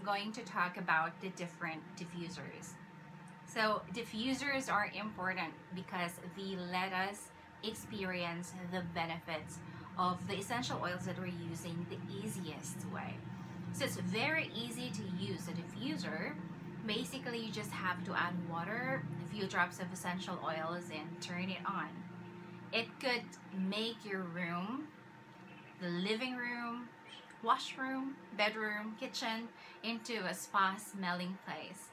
going to talk about the different diffusers. So diffusers are important because they let us experience the benefits of the essential oils that we're using the easiest way. So it's very easy to use a diffuser. Basically, you just have to add water, a few drops of essential oils, and turn it on. It could make your room, the living room, washroom, bedroom, kitchen into a spa smelling place.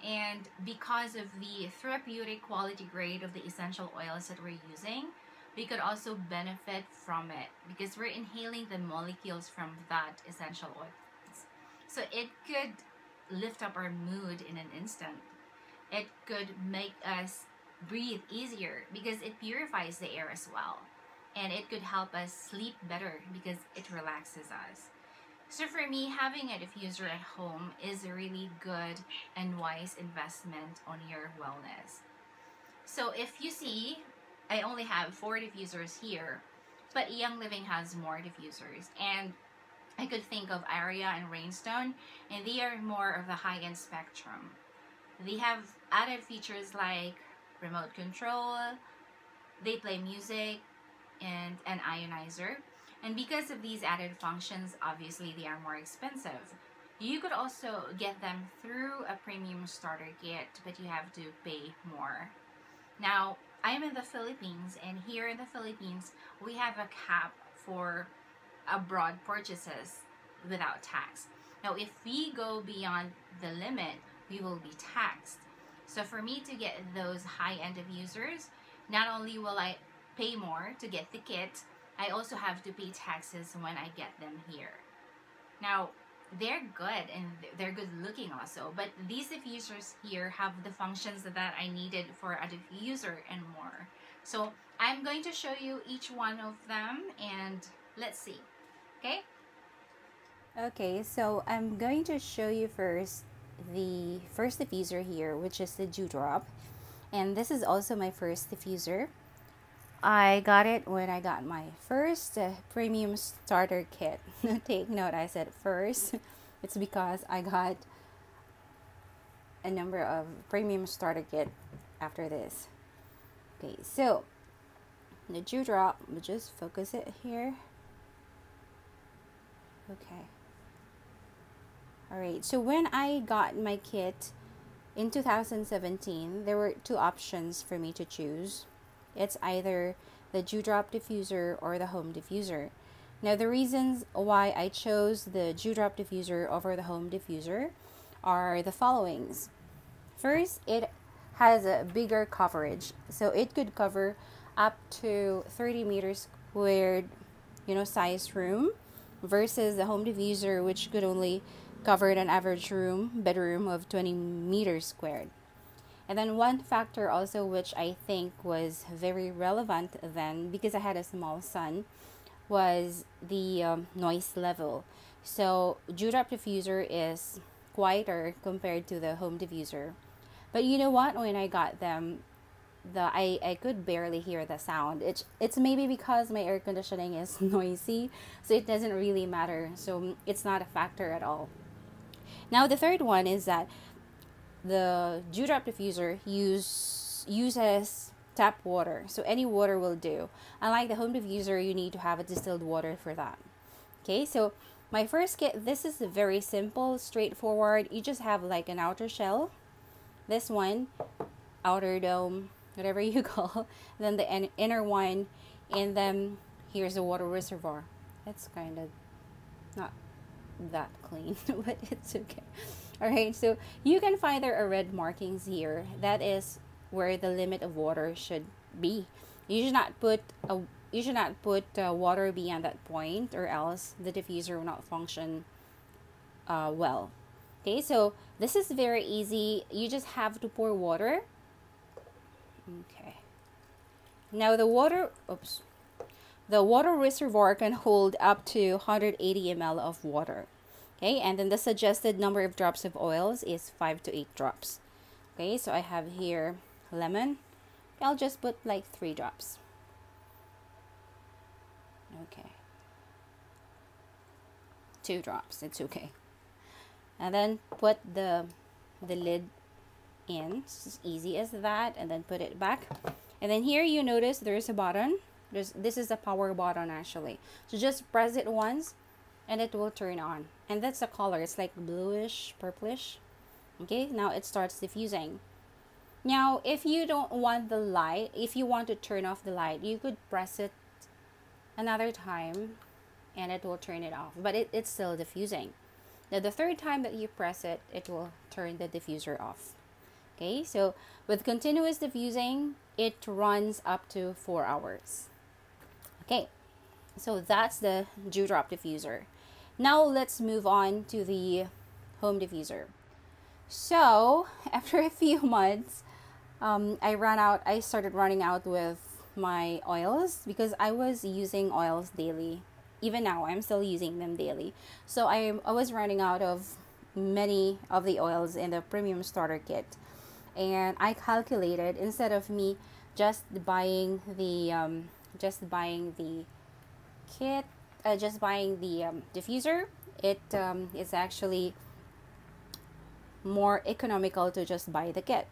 And because of the therapeutic quality grade of the essential oils that we're using, we could also benefit from it because we're inhaling the molecules from that essential oils. So it could lift up our mood in an instant. It could make us breathe easier because it purifies the air as well. And it could help us sleep better because it relaxes us. So for me, having a diffuser at home is a really good and wise investment on your wellness. So if you see, I only have 4 diffusers here, but Young Living has more diffusers. And I could think of Aria and Rainstone, and they are more of the high-end spectrum. They have added features like remote control, they play music, and an ionizer. And because of these added functions, obviously they are more expensive. You could also get them through a premium starter kit, but you have to pay more. Now, I'm in the Philippines, and here in the Philippines, we have a cap for abroad purchases without tax. Now, if we go beyond the limit, we will be taxed. So for me to get those high-end diffusers, not only will I pay more to get the kit, I also have to pay taxes when I get them here. Now, they're good and they're good looking also, but these diffusers here have the functions that I needed for a diffuser and more. So I'm going to show you each one of them and let's see. Okay? Okay, so I'm going to show you first the first diffuser here, which is the Dewdrop. And this is also my first diffuser. I got it when I got my first premium starter kit. Take note, I said first. It's because I got a number of premium starter kit after this. Okay, so the Dewdrop, we'll just focus it here. Okay. Alright, so when I got my kit in 2017, there were 2 options for me to choose. It's either the Dewdrop diffuser or the home diffuser. Now, the reasons why I chose the Dewdrop diffuser over the home diffuser are the followings. First, it has a bigger coverage. So it could cover up to 30 meters squared, size room versus the home diffuser, which could only cover an average bedroom of 20 meters squared. And then one factor also which I think was very relevant then, because I had a small son, was the noise level. So Dewdrop diffuser is quieter compared to the home diffuser. But you know what? When I got them, I could barely hear the sound. It's maybe because my air conditioning is noisy, so it doesn't really matter. So it's not a factor at all. Now the third one is that the Dewdrop diffuser uses tap water, so any water will do. Unlike the home diffuser, you need to have a distilled water for that. Okay, so my first kit, this is very simple, straightforward. You just have like an outer shell, this one, outer dome, whatever you call, then the inner one, and then here's the water reservoir. It's kind of not that clean, but it's okay. Alright, so you can find there are red markings here. That is where the limit of water should be. You should not put water beyond that point, or else the diffuser will not function well. Okay, so this is very easy. You just have to pour water. Okay. Now the water reservoir can hold up to 180 ml of water. Okay, and then the suggested number of drops of oils is 5 to 8 drops. Okay, so I have here lemon. I'll just put like 3 drops. Okay. 2 drops, it's okay. and then put the lid in. It's as easy as that, and then put it back. And then here you notice there's a button. This is a power button actually. So just press it once and it will turn on. And that's the color. It's like bluish, purplish. Okay, now it starts diffusing. Now, if you don't want the light, if you want to turn off the light, you could press it another time and it will turn it off. But it's still diffusing. Now, the third time that you press it, it will turn the diffuser off. Okay, so with continuous diffusing, it runs up to 4 hours. Okay, so that's the Dewdrop diffuser. Now let's move on to the home diffuser. So after a few months, I started running out with my oils because I was using oils daily. Even now, I'm still using them daily. So I was running out of many of the oils in the premium starter kit. And I calculated, instead of me just buying the kit, just buying the diffuser, it is actually more economical to just buy the kit,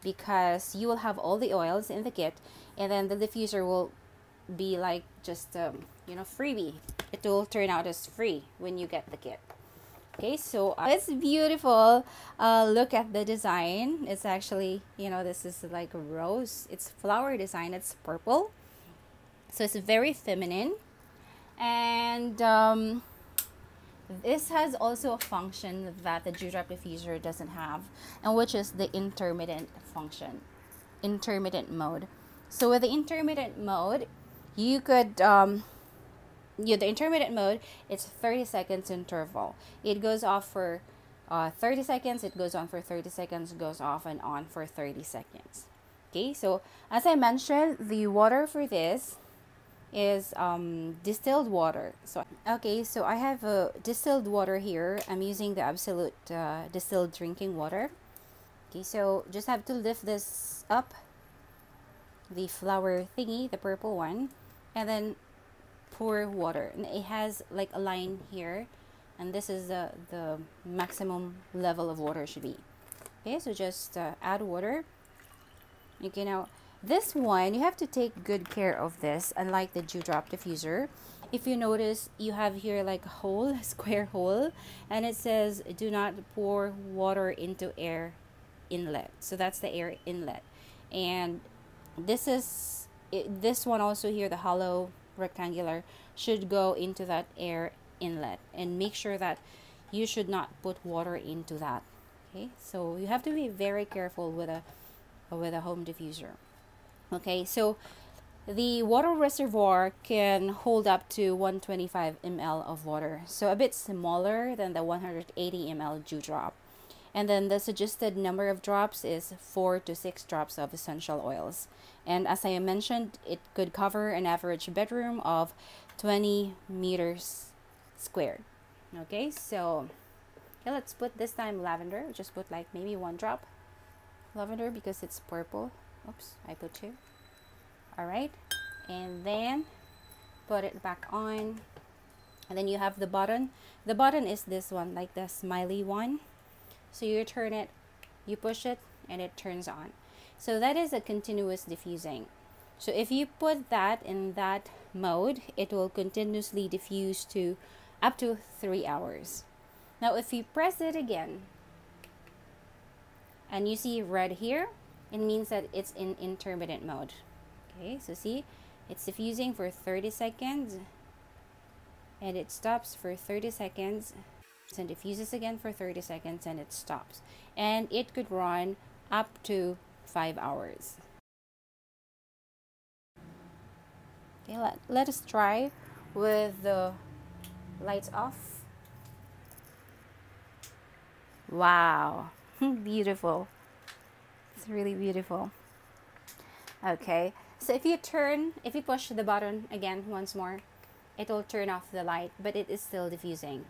because you will have all the oils in the kit, and then the diffuser will be like just freebie. It will turn out as free when you get the kit. Okay, so it's beautiful. Look at the design. It's actually, this is like a rose. It's flower design. It's purple, so it's very feminine. And this has also a function that the Dewdrop diffuser doesn't have, and which is the intermittent function, intermittent mode. So with the intermittent mode, you could the intermittent mode, it's 30 seconds interval. It goes off for 30 seconds, it goes on for 30 seconds, goes off and on for 30 seconds. Okay, so as I mentioned, the water for this is distilled water. So I have distilled water here. I'm using the Absolute distilled drinking water. Okay, so just have to lift this up, the flower thingy, the purple one, and then pour water. And it has like a line here, and this is the maximum level of water should be. Okay, so just add water. Okay, now this one, you have to take good care of this, unlike the Dewdrop diffuser. If you notice, you have here like a hole, a square hole, and it says do not pour water into air inlet. So that's the air inlet. And this one also here, the hollow rectangular, should go into that air inlet, and make sure that you should not put water into that. Okay, so you have to be very careful with a home diffuser. Okay, so the water reservoir can hold up to 125 ml of water, so a bit smaller than the 180 ml Dewdrop. And then the suggested number of drops is 4 to 6 drops of essential oils. And as I mentioned, it could cover an average bedroom of 20 meters squared. Okay, so let's put this time lavender. Just put like maybe 1 drop lavender because it's purple. Oops, I put 2. All right, and then put it back on. And then you have the button. The button is this one, like the smiley one. So you turn it, you push it, and it turns on. So that is a continuous diffusing. So if you put that in that mode, it will continuously diffuse to up to 3 hours. Now if you press it again and you see red here, it means that it's in intermittent mode. Okay, so see, it's diffusing for 30 seconds and it stops for 30 seconds and diffuses again for 30 seconds and it stops. And it could run up to 5 hours. Okay, let us try with the lights off. Wow, beautiful. It's really beautiful. Okay, so if you push the button again once more, it will turn off the light, but it is still diffusing.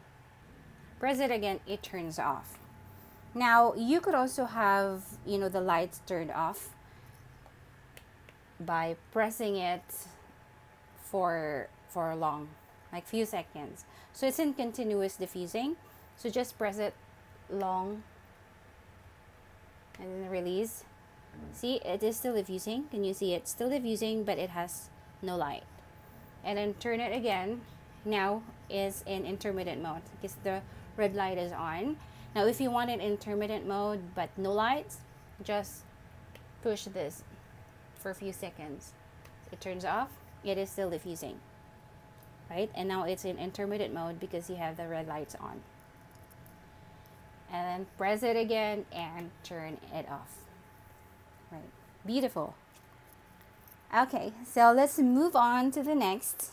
Press it again, it turns off. Now you could also have the lights turned off by pressing it for long, like few seconds. So it's in continuous diffusing, so just press it long and then release. See, it is still diffusing. Can you see it's still diffusing, but it has no light. And then turn it again. Now is in intermittent mode because the red light is on. Now if you want an intermittent mode but no lights, just push this for a few seconds. It turns off. It is still diffusing, right? And now it's in intermittent mode because you have the red lights on. And then press it again and turn it off. Right, beautiful. Okay, so let's move on to the next.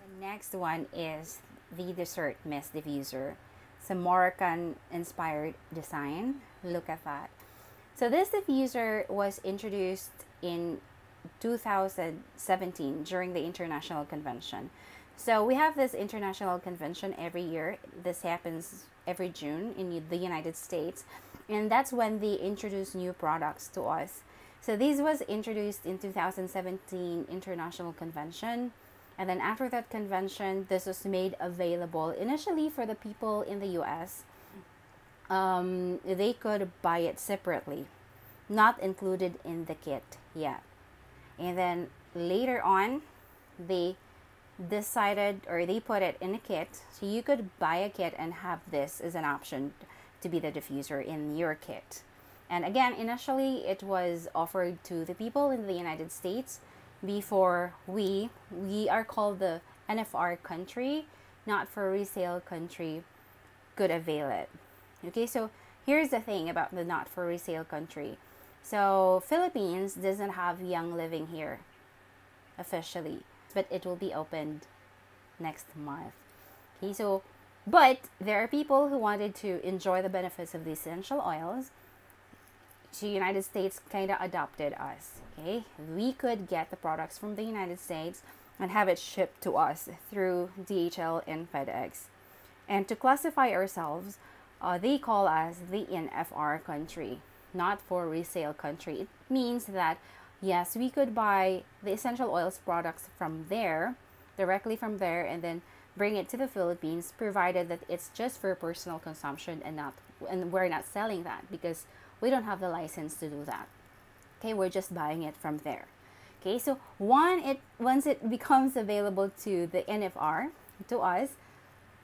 The next one is the Dessert Mist Diffuser. It's a Moroccan inspired design. Look at that. So this diffuser was introduced in 2017 during the international convention. So we have this international convention every year. This happens every June in the United States. And that's when they introduce new products to us. So this was introduced in 2017 International Convention. And then after that convention, this was made available initially for the people in the US. They could buy it separately, not included in the kit yet. And then later on, they decided, or they put it in a kit. So you could buy a kit and have this as an option to be the diffuser in your kit. And again, initially it was offered to the people in the United States before we are called the NFR country, not for resale country, could avail it. Okay, so here's the thing about the not for resale country. So Philippines doesn't have Young Living here officially, but it will be opened next month. Okay, so but there are people who wanted to enjoy the benefits of the essential oils. So United States kind of adopted us. Okay, we could get the products from the United States and have it shipped to us through DHL and FedEx. And to classify ourselves, they call us the NFR country, not for resale country. It means that yes, we could buy the essential oils products from there, directly from there, and then bring it to the Philippines, provided that it's just for personal consumption and we're not selling that because we don't have the license to do that. Okay, we're just buying it from there. Okay, so once it becomes available to the NFR, to us,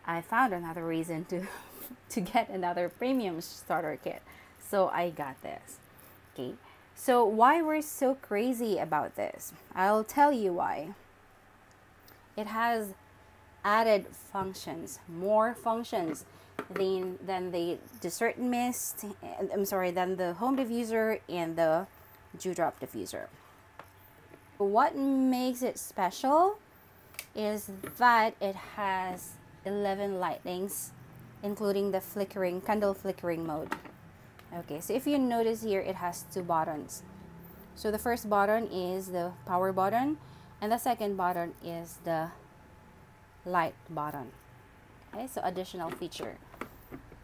I found another reason to get another premium starter kit. So I got this. Okay, so why we're so crazy about this? I'll tell you why. It has added functions, more functions than the Dessert Mist, than the Home Diffuser and the Dewdrop Diffuser. What makes it special is that it has 11 lightnings, including the candle flickering mode. Okay, so if you notice here, it has two buttons. So the first button is the power button, and the second button is the light button. Okay, so additional feature.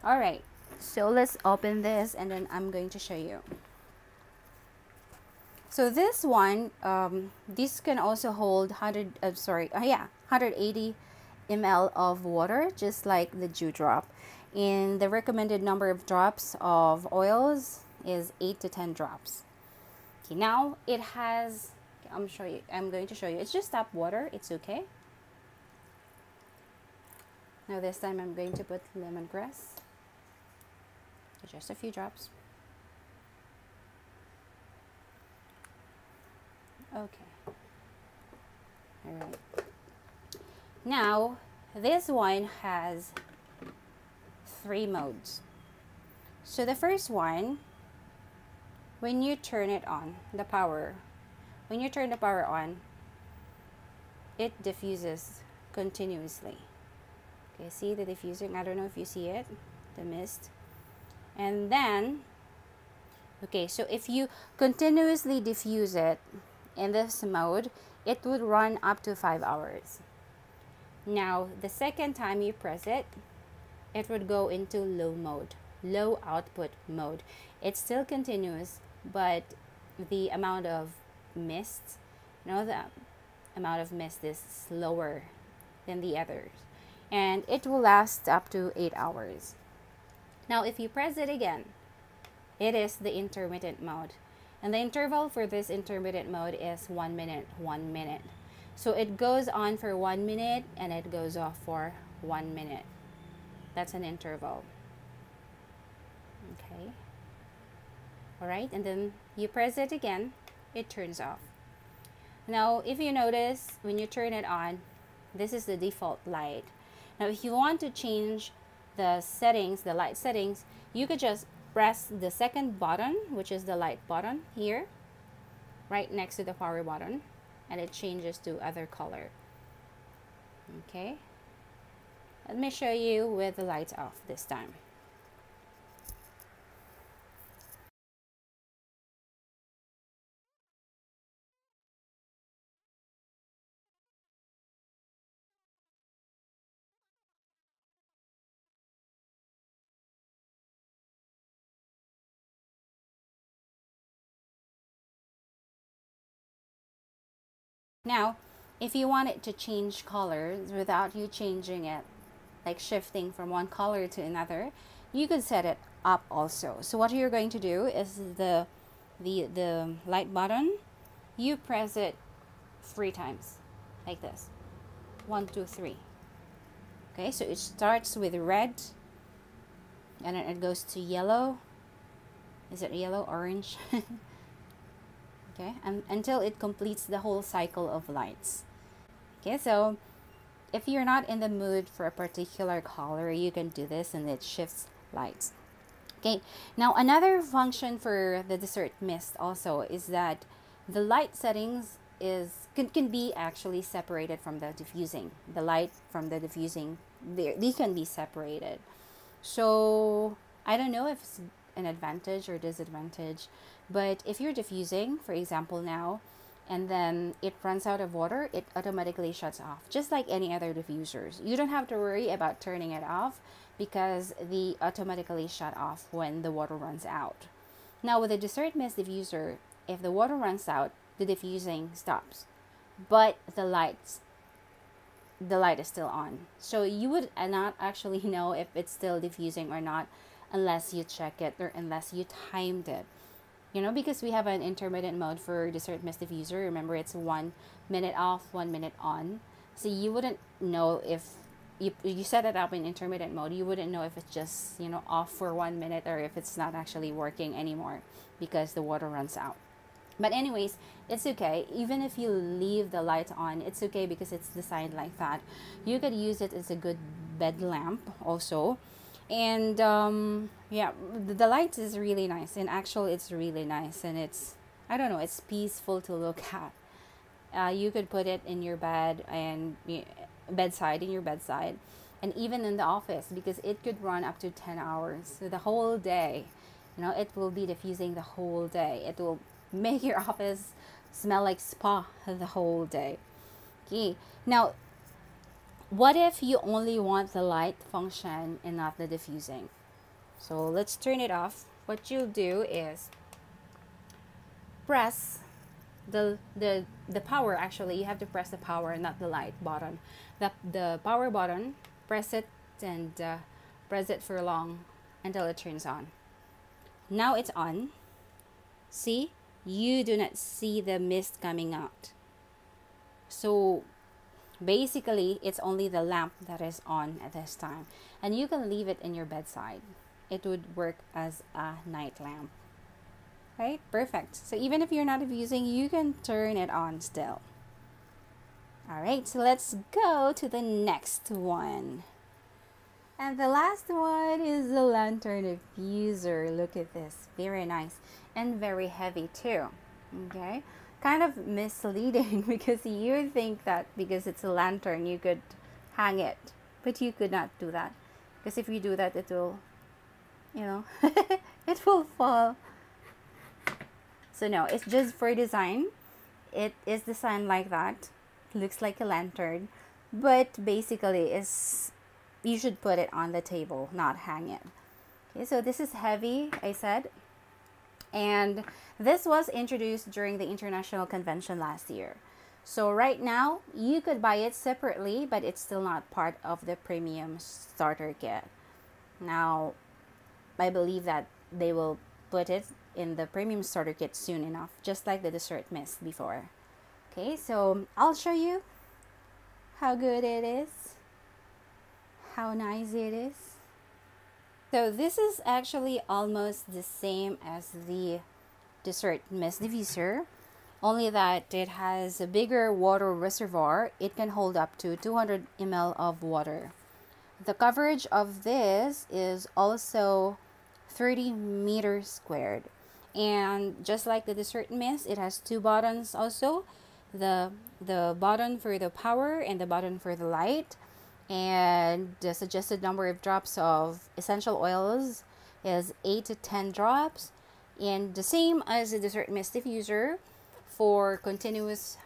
All right, so let's open this and then I'm going to show you. So this one, this can also hold 180 ml of water, just like the Dewdrop. And the recommended number of drops of oils is 8 to 10 drops. Okay, now it has, I'm going to show you. It's just tap water. It's okay. Now this time I'm going to put lemongrass. Just a few drops. Okay. All right. Now this one has 3 modes. So the first one, when you turn it on, when you turn the power on, it diffuses continuously. Okay, see the diffusing? I don't know if you see it, the mist. And then, okay, so if you continuously diffuse it in this mode, it would run up to 5 hours. Now, the second time you press it, it would go into low mode, low output mode. It's still continuous, but the amount of mist, the amount of mist is slower than the others. And it will last up to 8 hours. Now, if you press it again, it is the intermittent mode. And the interval for this intermittent mode is 1 minute, 1 minute. So it goes on for 1 minute and it goes off for 1 minute. That's an interval. Okay. All right, and then you press it again, it turns off. Now, if you notice, when you turn it on, this is the default light. Now, if you want to change the settings, the light settings, you could just press the second button, which is the light button here, right next to the power button, and it changes to other color. Okay. Let me show you with the lights off this time. Now, if you want it to change colors without you changing it, like shifting from one color to another, you could set it up also. So what you're going to do is the light button, you press it 3 times, like this. 1, 2, 3. Okay, so it starts with red, and then it goes to yellow. Is it yellow, orange? Okay, and until it completes the whole cycle of lights. Okay, so if you're not in the mood for a particular color, you can do this and it shifts lights. Okay, now another function for the dessert mist also is that the light settings can be actually separated from the diffusing. The light from the diffusing, they can be separated. So I don't know if it's an advantage or disadvantage, but if you're diffusing, for example now, and then it runs out of water, it automatically shuts off, just like any other diffusers. You don't have to worry about turning it off because they automatically shut off when the water runs out. Now with the dessert mist diffuser, if the water runs out, the diffusing stops, but the light is still on. So you would not actually know if it's still diffusing or not unless you check it or unless you timed it. You know, because we have an intermittent mode for dessert mist diffuser. Remember, it's 1 minute off, 1 minute on. So you wouldn't know if you set it up in intermittent mode. You wouldn't know if it's just, off for 1 minute or if it's not actually working anymore because the water runs out. But anyways, it's okay. Even if you leave the light on, it's okay because it's designed like that. You could use it as a good bed lamp also. And yeah, the light is really nice, and actually it's really nice, and it's, I don't know, it's peaceful to look at. You could put it in your bed and bedside, and even in the office, because it could run up to 10 hours, so the whole day. It will be diffusing the whole day. It will make your office smell like spa the whole day. Okay, now what if you only want the light function and not the diffusing? So let's turn it off. What you'll do is press the power. Actually, you have to press the power, not the light button. The power button, press it and press it for long until it turns on. Now it's on. See, you do not see the mist coming out. So basically, it's only the lamp that is on at this time. And you can leave it in your bedside. It would work as a night lamp. Right? Perfect. So even if you're not diffusing, you can turn it on still. Alright, so let's go to the next one. And the last one is the lantern diffuser. Look at this. Very nice. And very heavy too. Okay? Kind of misleading because you think that because it's a lantern you could hang it, but you could not do that, because if you do that it will it will fall. So no, it's just for design. It is designed like that. It looks like a lantern, but basically is you should put it on the table, not hang it. Okay, so this is heavy, I said. And this was introduced during the international convention last year. So right now, you could buy it separately, but it's still not part of the premium starter kit. Now, I believe that they will put it in the premium starter kit soon enough, just like the dessert mist before. Okay, so I'll show you how good it is, how nice it is. So this is actually almost the same as the dessert mist diffuser, only that it has a bigger water reservoir. It can hold up to 200 ml of water. The coverage of this is also 30 meters squared. And just like the dessert mist, it has two buttons also. The button for the power and the button for the light. And the suggested number of drops of essential oils is 8 to 10 drops. And the same as the dessert mist diffuser, for continuous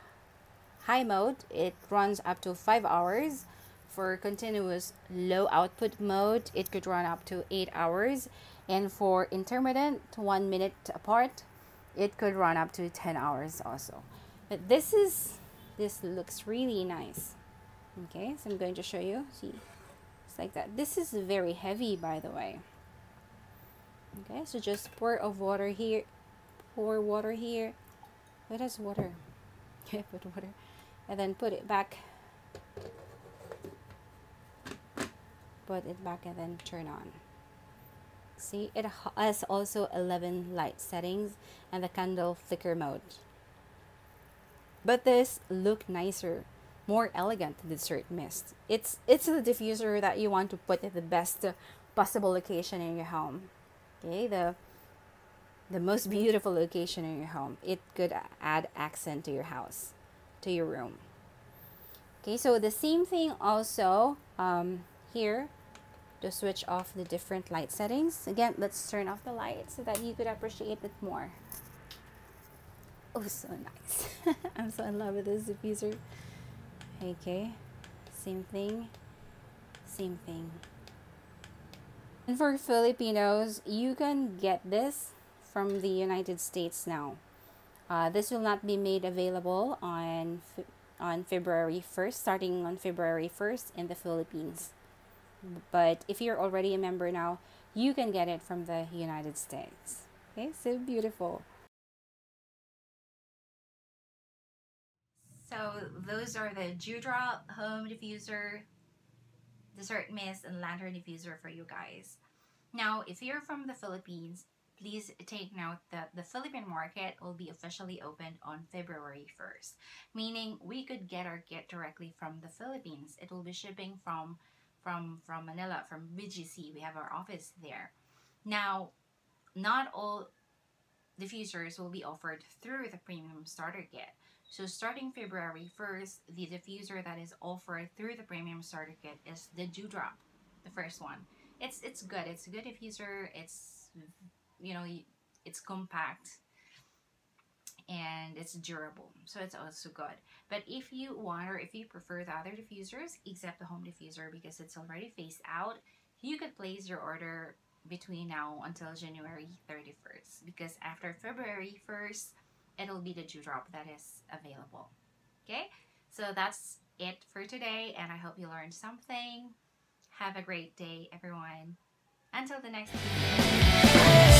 high mode, it runs up to 5 hours. For continuous low output mode, it could run up to 8 hours. And for intermittent, 1 minute apart, it could run up to 10 hours also. But this looks really nice. Okay, so I'm going to show you. See, it's like that. This is very heavy, by the way. Okay, so just pour water here. Pour water here. It has water. Yeah, put water. And then put it back. Put it back and then turn on. See, it has also 11 light settings and the candle flicker mode. But this look nicer, more elegant dessert mist. It's the diffuser that you want to put at the best possible location in your home. Okay, the most beautiful location in your home. It could add accent to your house, to your room. Okay, so the same thing also here to switch off the different light settings. Again, let's turn off the light so that you could appreciate it more. Oh, so nice. I'm so in love with this diffuser. Okay, same thing. And for Filipinos, you can get this from the United States now. This will not be made available on February 1st, starting on February 1st in the Philippines. But if you're already a member now, you can get it from the United States. Okay, so beautiful. So those are the Dewdrop, home diffuser, dessert mist, and lantern diffuser for you guys. Now, if you're from the Philippines, please take note that the Philippine market will be officially opened on February 1st, meaning we could get our kit directly from the Philippines. It will be shipping from Manila, from BGC. We have our office there. Now, not all diffusers will be offered through the premium starter kit. So starting February 1st, the diffuser that is offered through the premium starter kit is the Dewdrop, the first one. It's good. It's a good diffuser. It's, you know, it's compact and it's durable, so it's also good. But if you want, or if you prefer the other diffusers except the home diffuser because it's already phased out, you could place your order between now until January 31st, because after February 1st, it'll be the Dewdrop that is available. Okay, so that's it for today, and I hope you learned something. Have a great day, everyone. Until the next video.